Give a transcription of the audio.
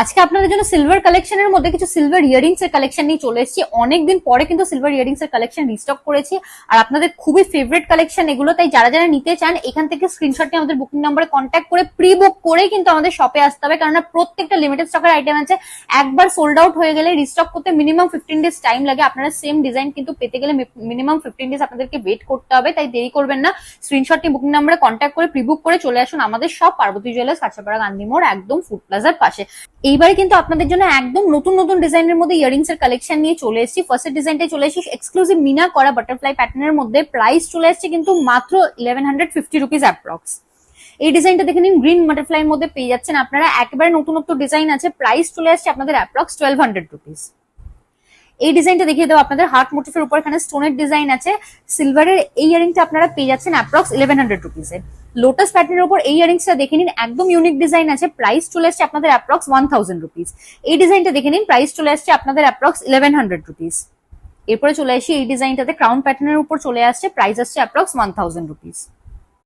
আজকে আপনাদের জন্য সিলভার কালেকশনের মধ্যে কিছু সিলভার ইয়ারিংস এর কালেকশন নিয়ে চলে এসেছি। অনেকদিন পরে কিন্তু সিলভার ইয়ারিংস এর কালেকশন রিস্টক করেছি, আর আপনাদের খুবই ফেভারিট কালেকশন এগুলো। তাই যারা যারা নিতে চান এখান থেকে স্ক্রিনশট নিয়ে আমাদের বুকিং নাম্বারে কন্ট্যাক্ট করে প্রি বুক করে কিন্তু আমাদের শপে আসতে হবে, কারণ প্রত্যেকটা লিমিটেড স্টকের আইটেম আছে। একবার সোল্ড আউট হয়ে গেলে রিস্টক করতে মিনিমাম 15 ডেজ টাইম লাগে। আপনারা সেম ডিজাইন কিন্তু পেতে গেলে মিনিমাম 15 ডেজ আপনাদেরকে ওয়েট করতে হবে, তাই দেরি করবেন না। স্ক্রিনশট নিয়ে বুকিং নাম্বারে কন্ট্যাক্ট করে প্রি বুক করে চলে আসুন আমাদের শপ, পার্বতী জুয়েলার্স, কাঁচরাপাড়া, গান্ধী মোড়, একদম ফুড প্লাজার পাশে। এইবারে কিন্তু আপনাদের জন্য একদম নতুন নতুন ডিজাইনের মধ্যে ইয়ারিংস এর কালেকশন নিয়ে চলে এসেছি। ফার্স্ট ডিজাইনটাই চলে এসেছি এক্সক্লুসিভ মিনা করা বাটারফ্লাই প্যাটার্নের মধ্যে। প্রাইস চলে এসেছে কিন্তু মাত্র 1150 রুপিস অ্যাপ্রক্স। এই ডিজাইনটা দেখে নিন, গ্রিন বাটারফ্লাই এর মধ্যে পেয়ে যাচ্ছেন আপনারা। একেবারে নতুনত্ব ডিজাইন আছে। প্রাইস চলে আসছে আপনাদের অ্যাপ্রক্স 1200 রুপিস। এই ডিজাইনটা দেখিয়ে দেবো আপনাদের। হার্ট মোটিফের উপর এখানে স্টোনের ডিজাইন আছে। সিলভারের এই ইয়ারিংটা আপনারা পেয়ে যাচ্ছেন অ্যাপ্রক্স 1100 রুপিসে। লোটাস প্যাটার্নের উপর এই ইয়ারিংসটা দেখে নিন, একদম ইউনিক ডিজাইন আছে। প্রাইস চলে আসছে আপনাদের অ্যাপ্রক্স 1000 রুপিস। এই ডিজাইনটা দেখে নিন, প্রাইস চলে আসছে আপনাদের অ্যাপ্রক্স 1100 রুপিস। এরপরে চলে আসি এই ডিজাইনটাতে, ক্রাউন প্যাটার্নের উপর চলে আসছে, প্রাইস আসছে অ্যাপ্রক্স 1000 রুপিস।